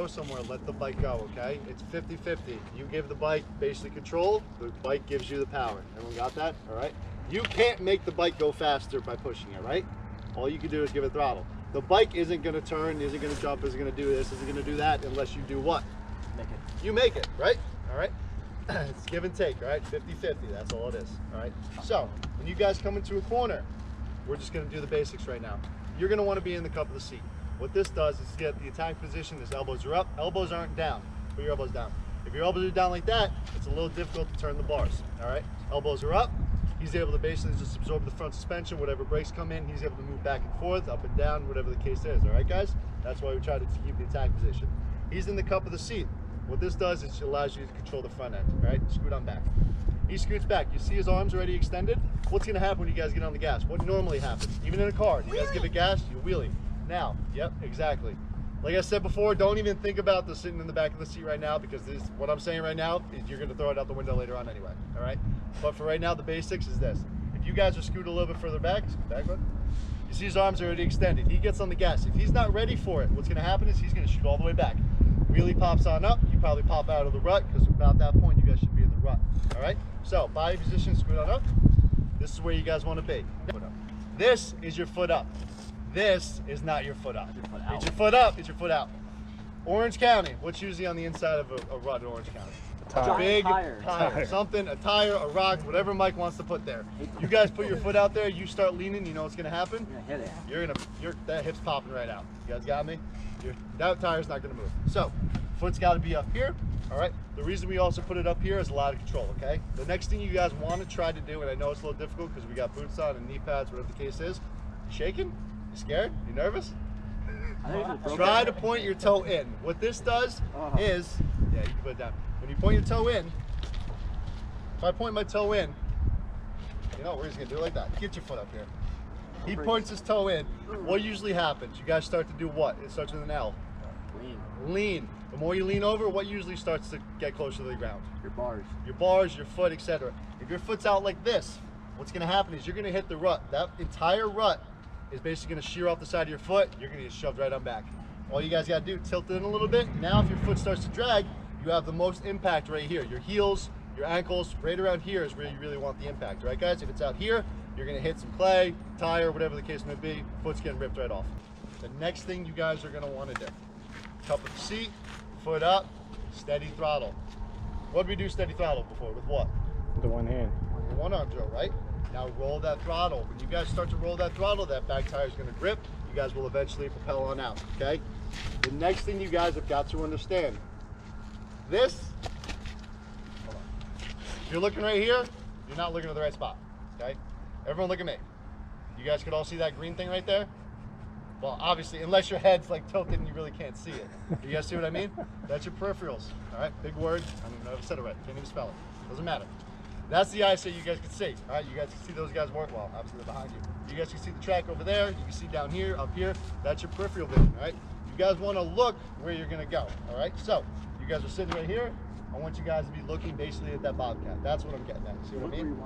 go somewhere, let the bike go, okay? It's 50-50. You give the bike basically control, the bike gives you the power. Everyone got that? All right? You can't make the bike go faster by pushing it, right? All you can do is give it throttle. The bike isn't gonna turn, isn't gonna jump, isn't gonna do this, isn't gonna do that unless you do what? Make it. You make it, right? All right? It's give and take, all right? 50-50, that's all it is, all right? So, when you guys come into a corner, we're just gonna do the basics right now. You're gonna wanna be in the cup of the seat. What this does is get the attack position, his elbows are up, elbows aren't down. Put your elbows down. If your elbows are down like that, it's a little difficult to turn the bars, all right? Elbows are up, he's able to basically just absorb the front suspension, whatever brakes come in, he's able to move back and forth, up and down, whatever the case is, all right guys? That's why we try to keep the attack position. He's in the cup of the seat. What this does is it allows you to control the front end, all right? Scoot on back. He scoots back. You see his arms already extended? What's gonna happen when you guys get on the gas? What normally happens? Even in a car, you guys give it gas, you wheelie. Now, yep, exactly. Like I said before, don't even think about the sitting in the back of the seat right now, because this, what I'm saying right now is you're gonna throw it out the window later on anyway, all right? But for right now, the basics is this. If you guys are scooted a little bit further back, bud. You see his arms are already extended. He gets on the gas. If he's not ready for it, what's gonna happen is he's gonna shoot all the way back. Wheelie pops on up, you probably pop out of the rut, because about that point, you guys should be in the rut, all right? So, body position, scoot on up. This is where you guys wanna be. This is your foot up. This is not your foot up. It's your foot up, it's your foot out. Orange County, what's usually on the inside of a rut in Orange County? Tire. Big Tire. something, a tire, a rock, whatever Mike wants to put there. You guys put your foot out there, you start leaning, you know what's gonna happen? Hit it. That hip's popping right out. You guys got me? That tire's not gonna move. So, foot's gotta be up here, all right? The reason we also put it up here is a lot of control, okay? The next thing you guys wanna try to do, and I know it's a little difficult because we got boots on and knee pads, whatever the case is, you shaking? You scared? You nervous? Try to point your toe in. What this does is, yeah, you can put it down. When you point your toe in, if I point my toe in, you know, we're just gonna do it like that. Get your foot up here. He points his toe in. What usually happens? You guys start to do what? It starts with an L. Lean. Lean. The more you lean over, what usually starts to get closer to the ground? Your bars. Your bars, your foot, etc. If your foot's out like this, what's gonna happen is you're gonna hit the rut. That entire rut is basically gonna shear off the side of your foot. You're gonna get shoved right on back. All you guys gotta do, tilt it in a little bit. Now if your foot starts to drag, you have the most impact right here. Your heels, your ankles, right around here is where you really want the impact, right guys? If it's out here, you're gonna hit some clay, tire, whatever the case may be, foot's getting ripped right off. The next thing you guys are gonna wanna do, cup of the seat, foot up, steady throttle. What did we do steady throttle before? With what? The one hand. The one arm drill, right? Now roll that throttle. When you guys start to roll that throttle, that back tire is gonna grip. You guys will eventually propel on out, okay? The next thing you guys have got to understand, this, hold on. If you're looking right here, you're not looking at the right spot, okay? Everyone look at me. You guys could all see that green thing right there? Well, obviously, unless your head's like tilted and you really can't see it. You guys see what I mean? That's your peripherals, all right? Big word, I don't even know if I said it right. Can't even spell it, doesn't matter. That's the eyesight you guys can see, all right? You guys can see those guys work well. Obviously, they're behind you. You guys can see the track over there. You can see down here, up here. That's your peripheral vision, all right? You guys want to look where you're going to go, all right? So, you guys are sitting right here. I want you guys to be looking basically at that bobcat. That's what I'm getting at. See what I mean?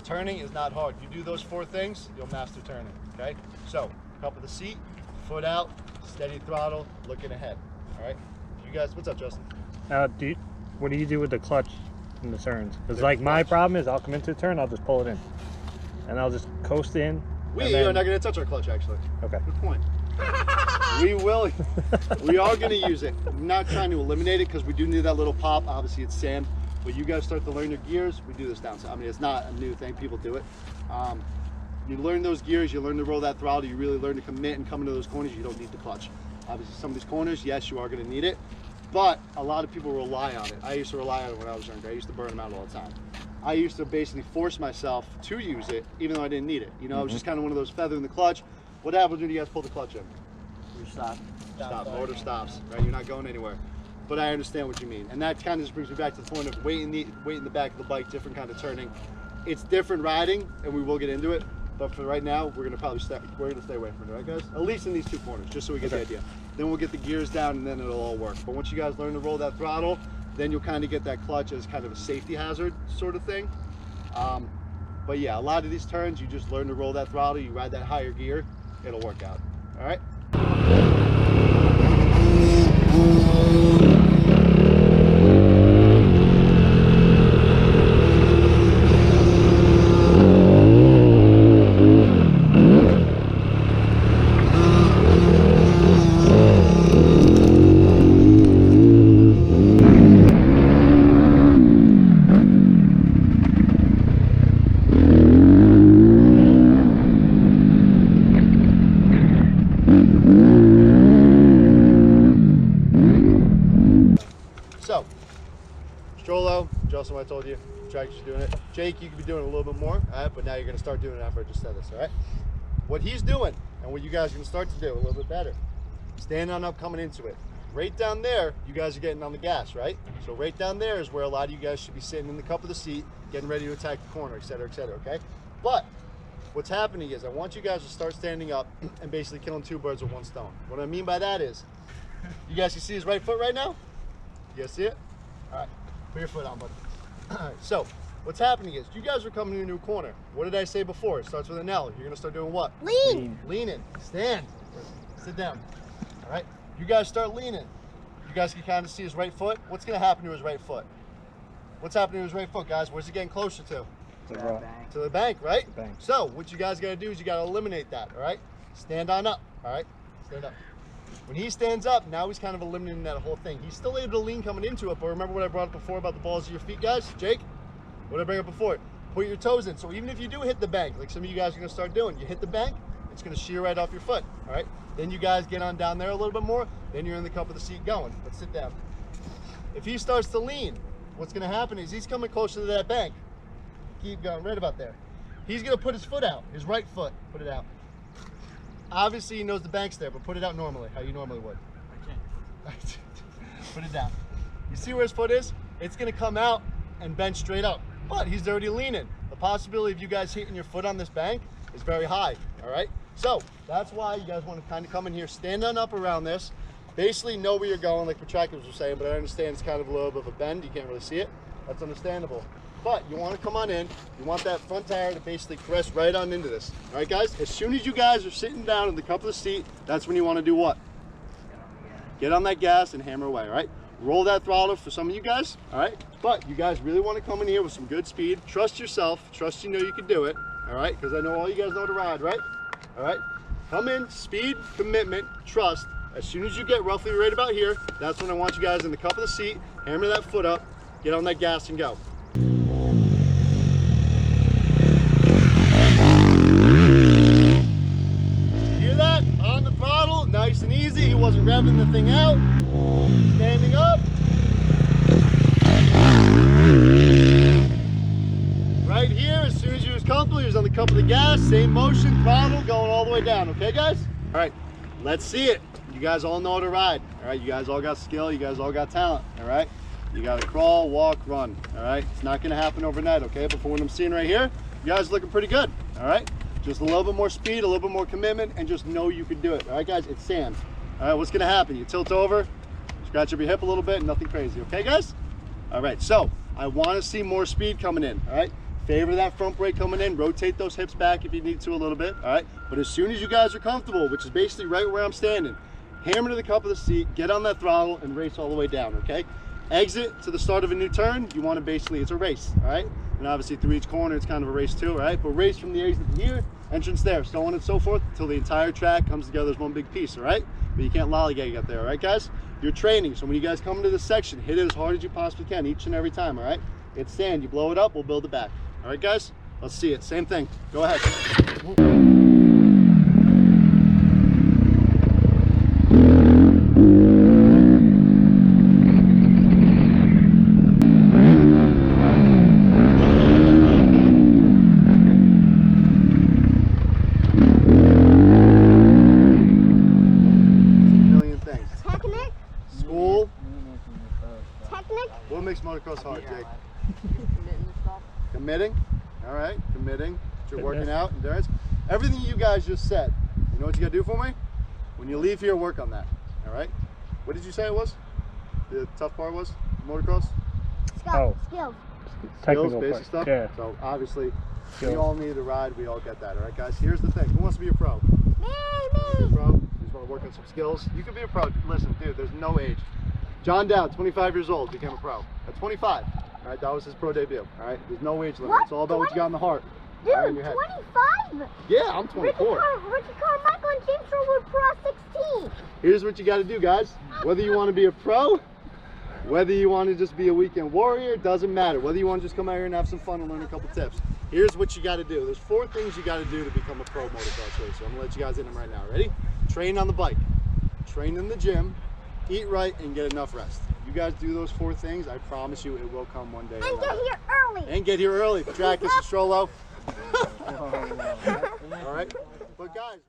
Turning is not hard. You do those 4 things, you'll master turning, okay? So, cup of the seat, foot out, steady throttle, looking ahead, all right? You guys, what's up, Justin? What do you do with the clutch in the turns? Because like my problem is I'll come into the turn, I'll just pull it in. And I'll just coast in. We are not going to touch our clutch, actually. Okay. Good point. We are going to use it. I'm not trying to eliminate it because we do need that little pop. Obviously, it's sand. But you guys start to learn your gears, we do this down. I mean, it's not a new thing. People do it. You learn those gears, you learn to roll that throttle, you really learn to commit and come into those corners, you don't need the clutch. Obviously, some of these corners, yes, you are going to need it. But a lot of people rely on it. I used to rely on it when I was younger. I used to burn them out all the time. I used to basically force myself to use it, even though I didn't need it. You know, it was just kind of one of those feather in the clutch. What happens when you guys pull the clutch in? You stop. Stop. Motor stops, right? You're not going anywhere. But I understand what you mean. And that kind of just brings me back to the point of weight in the back of the bike, different kind of turning. It's different riding, and we will get into it. But for right now, we're gonna probably stay away from it, right guys? At least in these 2 corners, just so we get the idea. Then we'll get the gears down and then it'll all work. But once you guys learn to roll that throttle, then you'll kind of get that clutch as kind of a safety hazard sort of thing. But yeah, a lot of these turns, you just learn to roll that throttle, you ride that higher gear, it'll work out, all right? So, Strollo, Justin, I told you, Tractor's doing it. Jake, you could be doing a little bit more, all right, but now you're going to start doing it after I just said this, all right? What he's doing and what you guys are going to start to do a little bit better. Stand on up coming into it. Right down there, you guys are getting on the gas, right? So right down there is where a lot of you guys should be sitting in the cup of the seat, getting ready to attack the corner, et cetera, okay? But what's happening is I want you guys to start standing up and basically killing two birds with one stone. What I mean by that is, you guys can see his right foot right now? You guys see it? All right, put your foot on, buddy. All right, so what's happening is you guys are coming to a new corner. What did I say before? It starts with an L. You're gonna start doing what? Lean. Leaning. Stand. Sit down. All right, you guys start leaning. You guys can kind of see his right foot. What's gonna happen to his right foot? What's happening to his right foot, guys? Where's he getting closer to? To the bank, right? The bank. So what you guys gotta do is you gotta eliminate that, all right? Stand on up, all right? Stand up. When he stands up, now he's kind of eliminating that whole thing. He's still able to lean coming into it, but remember what I brought up before about the balls of your feet, guys? Jake? What did I bring up before? Put your toes in. So even if you do hit the bank, like some of you guys are gonna start doing, you hit the bank, it's gonna shear right off your foot, all right? Then you guys get on down there a little bit more, then you're in the cup of the seat going. Let's sit down. If he starts to lean, what's gonna happen is he's coming closer to that bank. Keep going, right about there. He's gonna put his foot out, his right foot, put it out. Obviously he knows the bank's there, but put it out normally, how you normally would. I can't. Put it down. You see where his foot is? It's gonna come out and bend straight up, but he's already leaning. The possibility of you guys hitting your foot on this bank is very high, all right? So that's why you guys wanna kind of come in here, stand on up around this, basically know where you're going, like the trackers were saying, but I understand it's kind of a little bit of a bend, you can't really see it. That's understandable. But you want to come on in, you want that front tire to basically press right on into this. All right, guys? As soon as you guys are sitting down in the cup of the seat, that's when you want to do what? Get on that gas and hammer away, all right? Roll that throttle for some of you guys, all right? But you guys really want to come in here with some good speed. Trust yourself. Trust you know you can do it, all right? Because I know all you guys know how to ride, right? All right? Come in, speed, commitment, trust. As soon as you get roughly right about here, that's when I want you guys in the cup of the seat, hammer that foot up, get on that gas and go. Nice and easy. He wasn't revving the thing out. Standing up. Right here, as soon as you was comfortable, he was on the cup of the gas. Same motion, throttle, going all the way down. Okay, guys? All right, let's see it. You guys all know how to ride. All right, you guys all got skill. You guys all got talent. All right? You got to crawl, walk, run. All right? It's not going to happen overnight, okay? But for what I'm seeing right here, you guys are looking pretty good. All right? Just a little bit more speed, a little bit more commitment, and just know you can do it. All right, guys? It's sand. All right, what's going to happen? You tilt over, scratch up your hip a little bit, nothing crazy. Okay, guys? All right, so I want to see more speed coming in. All right? Favor that front brake coming in. Rotate those hips back if you need to a little bit. All right? But as soon as you guys are comfortable, which is basically right where I'm standing, hammer to the cup of the seat, get on that throttle, and race all the way down, okay? Exit to the start of a new turn. You want to basically, it's a race, all right? And obviously through each corner, it's kind of a race too, all right? But race from the exit to here, entrance there, so on and so forth, until the entire track comes together as one big piece, all right? But you can't lollygag up there, all right, guys? You're training, so when you guys come into this section, hit it as hard as you possibly can, each and every time, all right? It's sand, you blow it up, we'll build it back. All right, guys? Let's see it, same thing. Go ahead. Motocross hard, Jake. Committing, all right, committing. You're working out, endurance. Everything you guys just said, you know what you gotta do for me? When you leave here, work on that, all right? What did you say it was? The tough part was? Motocross? Skills. Skills, basic stuff? Yeah. So obviously, Skills. we all need to ride, we all get that, all right, guys? Here's the thing, who wants to be a pro? Me. Be a pro? You just want to work on some skills? You can be a pro. Listen, dude, there's no age. John Dowd, 25 years old, became a pro. At 25, all right, that was his pro debut. All right, there's no age limit. What? It's all about what you got in the heart. Dude, all right, in your head. 25? Yeah, I'm 24. Ricky Carmichael and James Earl were pro at 16. Here's what you got to do, guys. Whether you want to be a pro, whether you want to just be a weekend warrior, doesn't matter. Whether you want to just come out here and have some fun and learn a couple tips. Here's what you got to do. There's 4 things you got to do to become a pro motocross racer. I'm going to let you guys in them right now. Ready? Train on the bike, train in the gym, eat right, and get enough rest. You guys do those 4 things, I promise you it will come one day. And get here early. And get here early. Track is Strollo. All right? But guys.